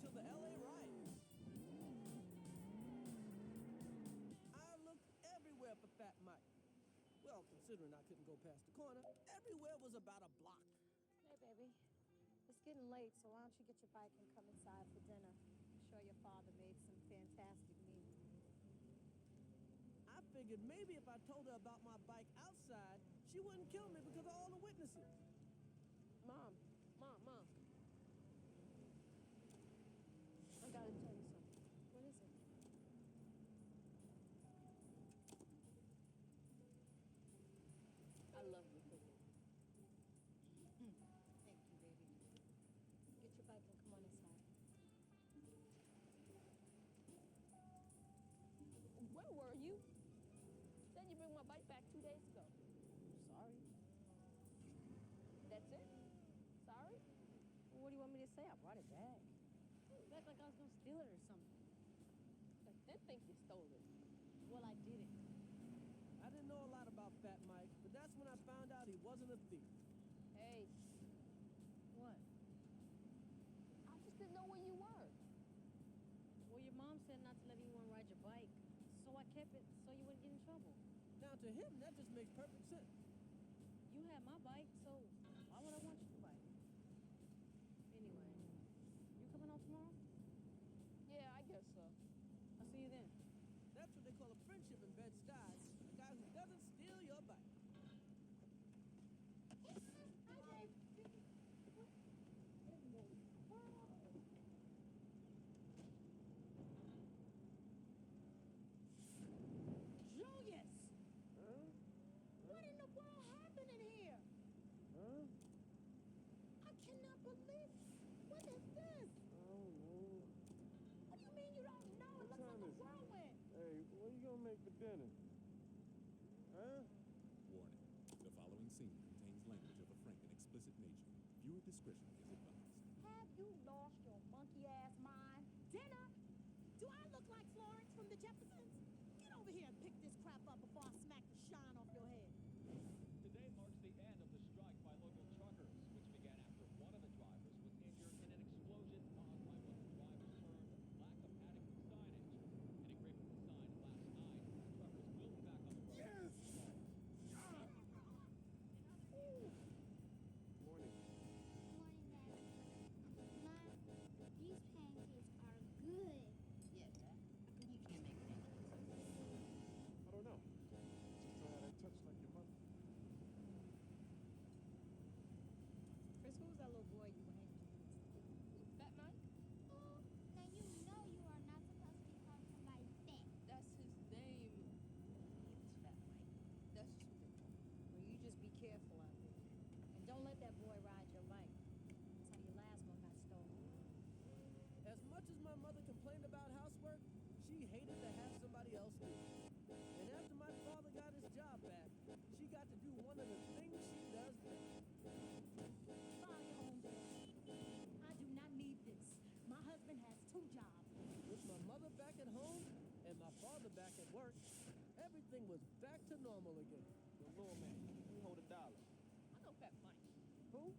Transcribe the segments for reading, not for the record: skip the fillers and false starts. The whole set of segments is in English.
till the LA riots. I looked everywhere for Fat Mike. Well, considering I couldn't go past the corner, everywhere was about a block. Hey, baby. It's getting late, so why don't you get your bike and come inside for dinner? I'm sure your father made some fantastic meals. I figured maybe if I told her about my bike outside, she wouldn't kill me because of all the witnesses. Mom. I gotta tell you something. What is it? I love you, cooking. Thank you, baby. Get your bike and come on inside. Where were you? Said you bring my bike back 2 days ago. Sorry. That's it? Sorry? Well, what do you want me to say? I brought it back. You act like I was gonna steal it or something. I did think you stole it. Well, I didn't. I didn't know a lot about Fat Mike, but that's when I found out he wasn't a thief. Hey, What? I just didn't know where you were. Well, your mom said not to let anyone ride your bike, so I kept it so you wouldn't get in trouble. Now, to him, that just makes perfect sense. You had my bike, so why would I want your bike? Anyway, you coming home tomorrow? Yeah, I guess so. I'll see you then. That's what they call a friendship in Bed-Stuy, a guy who doesn't steal your bike. Julius! Huh? What in the world happened in here? Huh? I cannot believe. What is this? Oh, no. What do you mean you don't know? It looks like a whirlwind. Hey, what are you gonna make for dinner? Huh? Warning. The following scene contains language of a frank and explicit nature. Viewer discretion is advised. Have you lost your monkey-ass mind? Dinner? Do I look like Florence from the Jeffersons? Get over here and pick this crap up before I smack the shine off your head. Today marks the end of the strike by local truckers, which began after one of the drivers was injured in an explosion caused by what the drivers termed lack of adequate signage. In agreement with the sign last night, the truckers will be back on the road. Yes! Morning. Morning, Dad. Mom, these pancakes are good. Yeah, Dad. How come you can't make pancakes? I don't know. Just try that touch like your mother. Chris, who was that little boy you were hanging with? Fat Mike? Oh, now you know you are not supposed to be calling somebody fat. That's his name. It's Fat Mike. That's just what they call him. Well, you just be careful out there. And don't let that boy ride your bike. That's how your last one got stolen. As much as my mother complained about housework, she hated to have somebody else do it. And after my father got his job back, she got to do one of the things she does best. Fine, your own dad. I do not need this. My husband has 2 jobs. With my mother back at home and my father back at work, everything was back to normal again. The little man, we hold $1. I know Fat Mike. Who?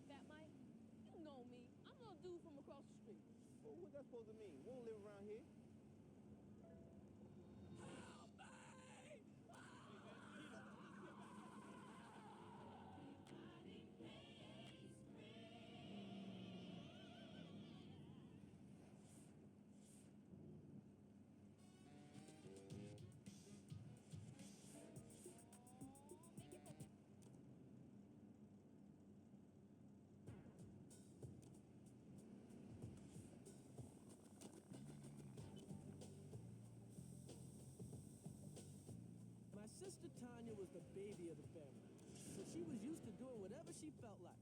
Fat Mike? You know me. I'm a little dude from across the street. Well, what's that supposed to mean? We don't live around here. Help me! My sister Tanya was the baby of the family, so she was used to doing whatever she felt like.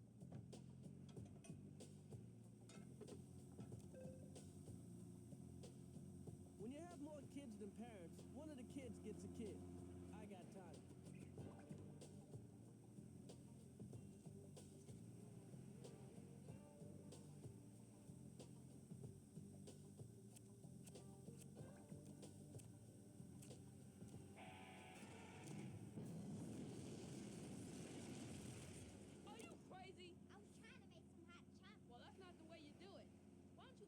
When you have more kids than parents, one of the kids gets a kid. I got Tanya. Are you crazy? I was trying to make some hot chocolate. Well, that's not the way you do it. Why don't you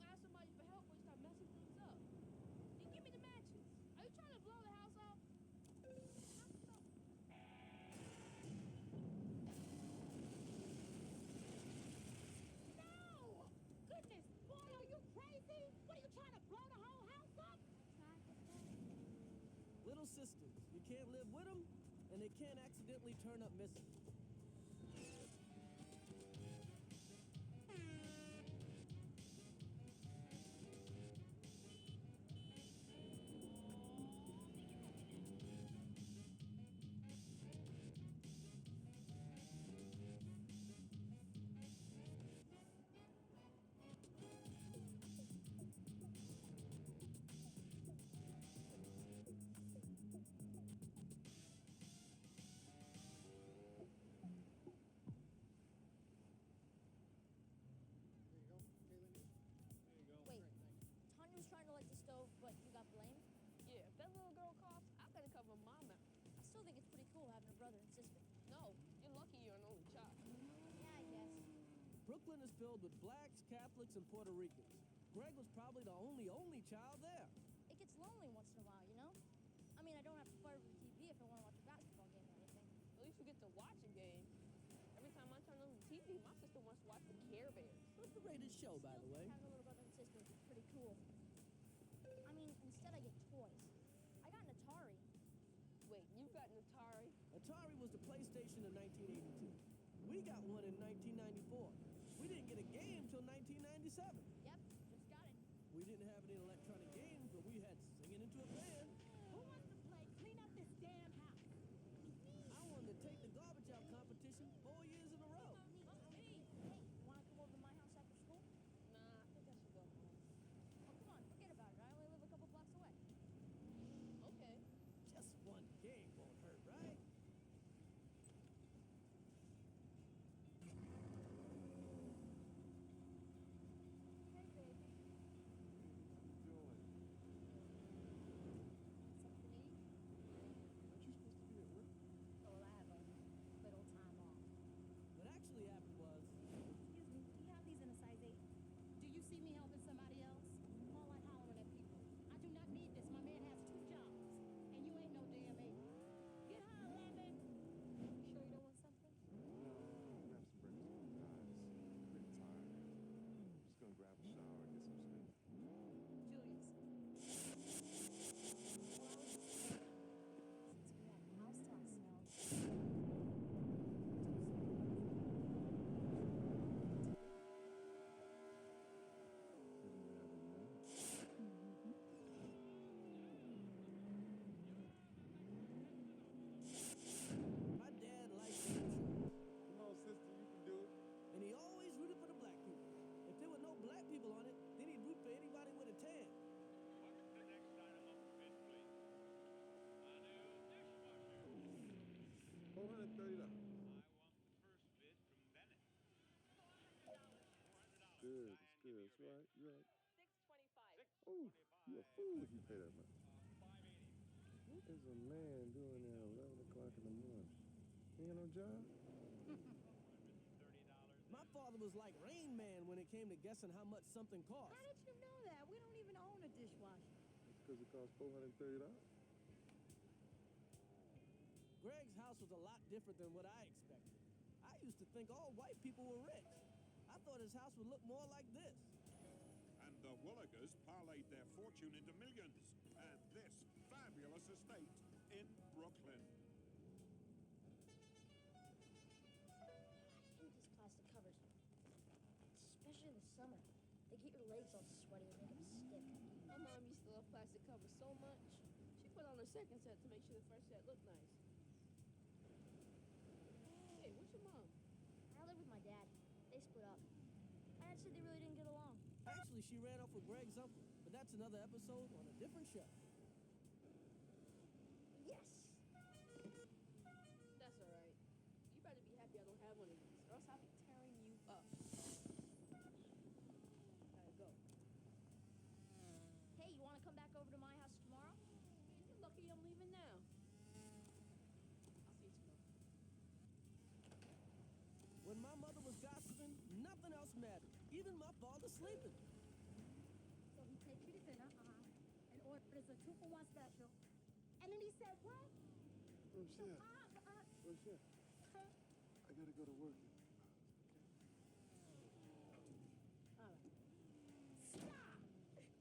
sisters. You can't live with them, and they can't accidentally turn up missing. Wait, Tanya was trying to light the stove, but you got blamed? Yeah, if that little girl coughs, I gotta cover mom out. I still think it's pretty cool having a brother and sister. No, you're lucky you're an only child. Yeah, I guess. Brooklyn is filled with blacks, Catholics, and Puerto Ricans. Greg was probably the only child there. It gets lonely once in a while, you know? I mean, I don't have to fire the TV if I want to watch a basketball game or anything. At least we get to watch a game. Every time I turn on the TV, my sister wants to watch the Care Bears. Underrated show, by the way. Having a little brother and sister is pretty cool. I mean, instead I get toys. I got an Atari. Wait, you got an Atari? Atari was the PlayStation in 1982. We got one in 1994. We didn't get a game till 1997. Yep, just got it. We didn't have any electronic games, but we had singing into a band. Who wants to play clean up this damn house? I won the Take the Garbage Out competition 4 years in a row. Hey, you want to come over to my house after school? Nah, I think I should go home. Oh, come on, forget about it. I only live a couple blocks away. Okay. Just one game won't hurt, right? Hey, baby. What you doing? Something to eat? Aren't you supposed to be at work? Oh, well, I have a little time off. What actually happened was, Excuse me, do you have these in a size 8? Do you see me helping somebody else? All like hollering at people. I do not need this. My man has 2 jobs. And you ain't no damn 8. Get her, Landon. You sure you don't want something? No, I'm gonna have some breakfast with the guys. I'm pretty tired. I'm just gonna grab a shower and get some sleep. Julius. Since we have house top smells. my dad liked game shows, Come on, sister, you can do it. and he always rooted for the black people. If there were no black people on it, then he'd root for anybody with a tan. What's the next item on the bid, please? A new dishwasher. $430. I want the first bid from Bennett. $400. Good, Diane, it's give good. me That's your right. You're right. 625. Oh, you a fool if you pay that much. 580. What is a man doing at 11 o'clock in the morning? He ain't no job? $130. My father was like Rain Man when it came to guessing how much something cost. How did you know that? We don't even own a dishwasher. Because it costs $430. Greg's house was a lot different than what I expected. I used to think all white people were rich. I thought his house would look more like this. And the Willigers parlayed their fortune into millions and this fabulous estate in Brooklyn. I hate these plastic covers. Especially in the summer. They get your legs all sweaty and make them stick. My mom used to love plastic covers so much. She put on her second set to make sure the first set looked nice. Hey, where's your mom? I live with my dad. They split up. My dad said they really didn't get along. Actually, she ran off with Greg's uncle, but that's another episode on a different show. Yes! That's alright. You better be happy I don't have one of these, or else I'll be tearing you up. Gotta go. Hey, you wanna come back over to my house tomorrow? You're lucky I'm leaving now. I'll see you tomorrow. When my mother was gossiping, nothing else mattered, even my father sleeping. So he takes you to dinner, and orders a 2-for-1 special. And then he said, what? Oh, shit. Uh, Oh, shit. I gotta go to work. All right. Stop!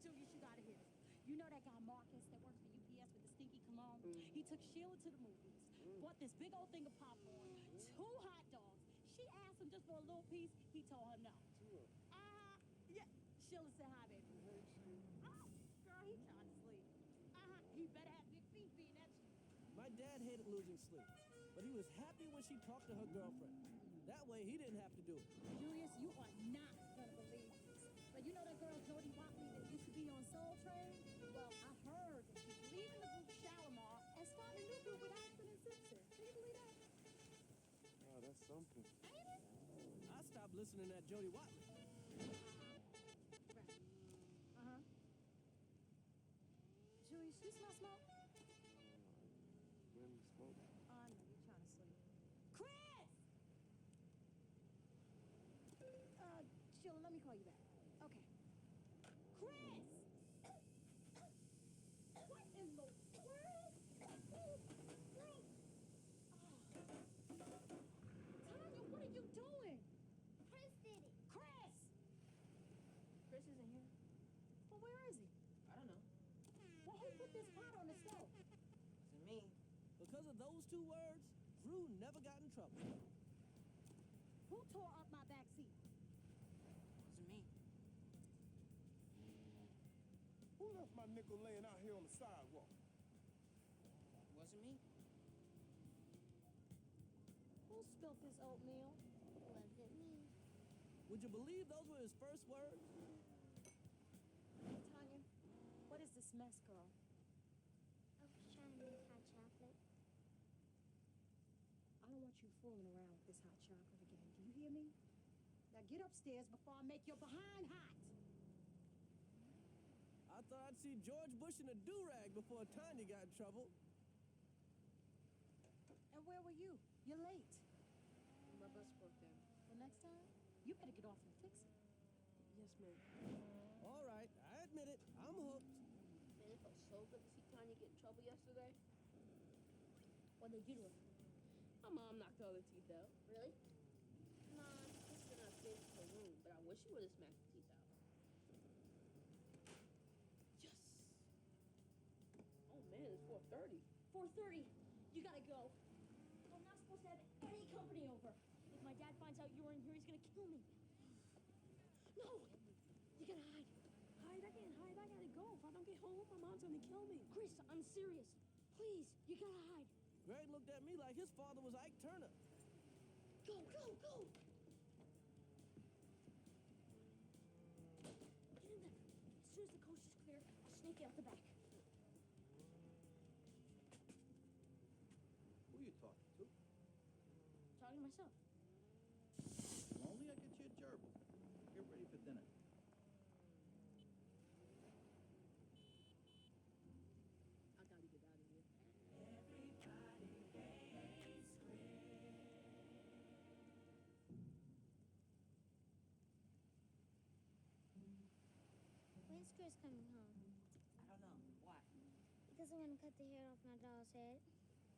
Julius, you gotta hear this. You know that guy Marcus that works for UPS with the stinky cologne? He took Sheila to the movies, bought this big old thing of popcorn, 2 hot dogs. She asked him just for a little piece. He told her no. Yeah. Sheila said hi, baby. Oh, girl, he trying to sleep. He better have big feet being that you. My dad hated losing sleep, but he was happy when she talked to her girlfriend. That way, he didn't have to do it. Julius, you are not gonna believe this. But you know that girl Jody Watley that used to be on Soul Train? Well, I heard that she's leaving the group Shalimar and starting a new group with Aspen and Simpson. Can you believe that? Oh, that's something. Ain't it? I stopped listening at Jody Watley. Right. Julius, you smell smoke? When we smoke. Oh, I know, you're trying to sleep. Chris! Sheila, let me call you back. Okay. Chris! What in the world? Tanya, what are you doing? Chris did it. Chris! Chris isn't here. Well, where is he? I don't know. Well, who put this pot on the stove? Isn't me. Because of those 2 words, Drew never got in trouble. Who tore up my back seat? Wasn't me. Who left my nickel laying out here on the sidewalk? Wasn't me. Who spilled this oatmeal? Wasn't me. Would you believe those were his first words? Tanya, what is this mess, girl? I was trying to make hot chocolate. I don't want you fooling around with this hot chocolate again. Do you hear me? Now get upstairs before I make your behind hot. I thought I'd see George Bush in a do-rag before Tanya got in trouble. And where were you? You're late. My bus broke down. Well, next time, you better get off and fix it. Yes, ma'am. All right, I admit it. I'm hooked. Man, it felt so good to see Tanya get in trouble yesterday. What'd they do to her? My mom knocked all her teeth out. Really? Nah, she just went upstairs to her room, but I wish she would have smacked the teeth out. Yes! Oh man, it's 4:30. 4:30. You gotta go. I'm not supposed to have any company over. If my dad finds out you were in here, he's gonna kill me. No! You gotta hide. Hide, I can't hide. I gotta go. If I don't get home, my mom's gonna kill me. Chris, I'm serious. Please, you gotta hide. Greg looked at me like his father was Ike Turner. Go, go, go! Get in there. As soon as the coast is clear, I'll snake you out the back. Who you talking to? Talking to myself. Lonely? I get you a gerbil. Get ready for dinner. I gotta get out of here. When's Chris coming home? I don't know. Why? Because I'm gonna cut the hair off my doll's head,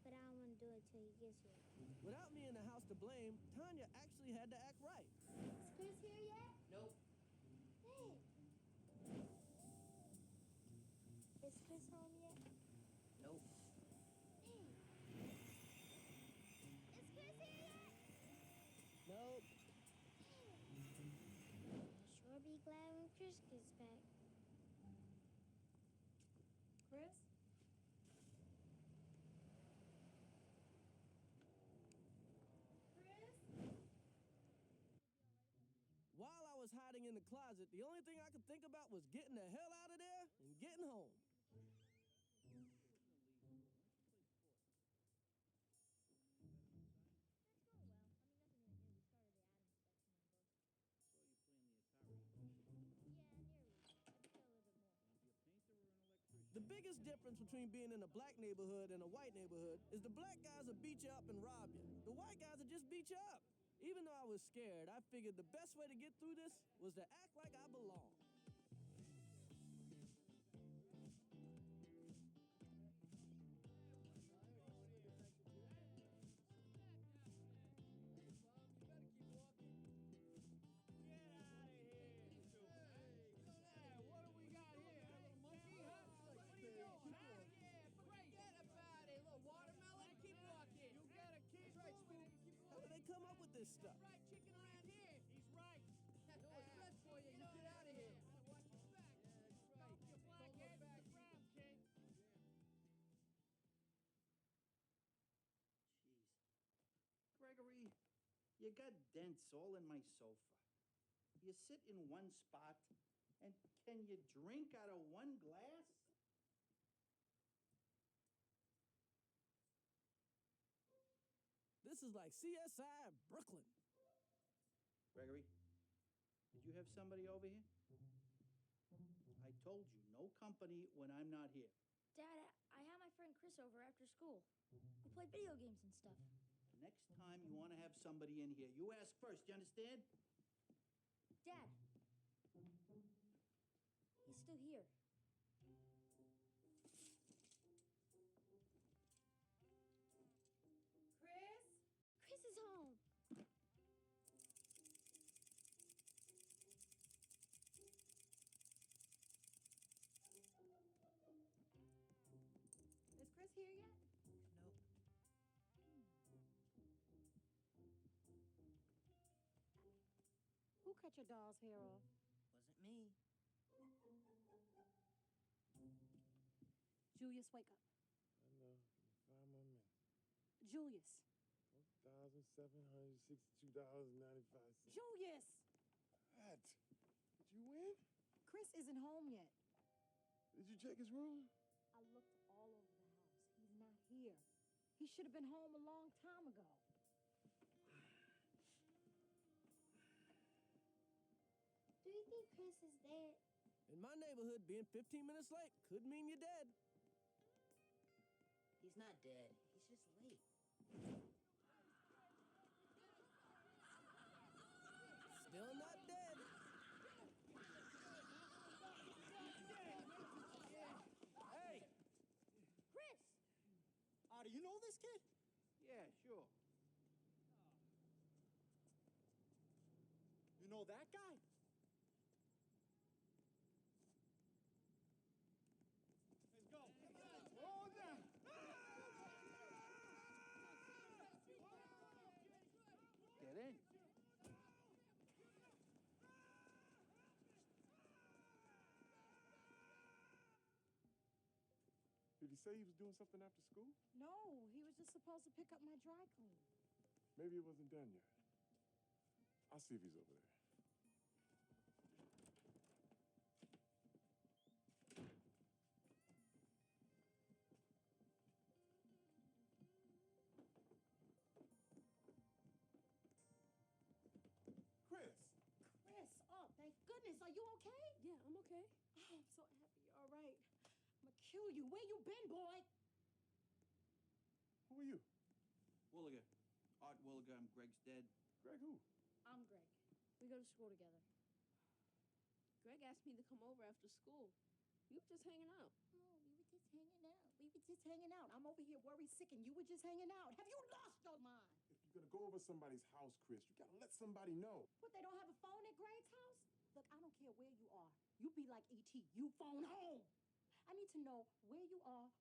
but I don't want to do it till he gets here. Without me in the house to blame, Tanya actually had to act right. Is Chris here yet? Nope. Hey. Is Chris home yet? Nope. Hey. Is Chris here yet? Nope. Sure be glad when Chris gets back. Chris? While I was hiding in the closet, the only thing I could think about was getting the hell out of there and getting home. The biggest difference between being in a black neighborhood and a white neighborhood is the black guys will beat you up and rob you. The white guys will just beat you up. Even though I was scared, I figured the best way to get through this was to act like I belonged. What do we got here? A little monkey, huh? What are you doing? Huh? Yeah, forget about this stuff. Fried chicken around here. He's right. No, it's red for you. You get out of here. Watch your back. Yeah, that's right. Your black head to the ground, kid. Jeez. Gregory, you got dents all in my sofa. You sit in one spot, and can you drink out of one glass? This is like CSI Brooklyn. Gregory, did you have somebody over here? I told you, no company when I'm not here. Dad, I had my friend Chris over after school. We played video games and stuff. Next time you want to have somebody in here, you ask first, you understand? Dad. He's still here. Chris? Chris is home. Is Chris here yet? Nope. Who cut your doll's hair off? Wasn't me. Julius, wake up. I know. Give me 5 more minutes. Julius. $4,762.95. Julius! What? Did you win? Chris isn't home yet. Did you check his room? I looked all over the house. He's not here. He should have been home a long time ago. Do you think Chris is there? In my neighborhood, being 15 minutes late could mean you're dead. He's not dead. He's just late. Still not dead. Hey! Chris! Do you know this kid? Yeah, sure. You know that guy? Let's go. Hold on. Get in. Did he say he was doing something after school? No, he was just supposed to pick up my dry clean. Maybe it wasn't done yet. I'll see if he's over there. Chris! Chris, oh, thank goodness. Are you okay? Yeah, I'm okay. Oh, I'm so happy you're all right. I'm gonna kill you. Where you been, boy? Who are you? Williger. Art Williger. I'm Greg's dad. Greg who? I'm Greg. We go to school together. Greg asked me to come over after school. We were just hanging out. Oh, we were just hanging out. We were just hanging out. I'm over here worried sick and you were just hanging out. Have you lost your mind? If you're gonna go over somebody's house, Chris, you gotta let somebody know. What, they don't have a phone at Greg's house? Look, I don't care where you are. You be like E.T. You phone home. I need to know where you are,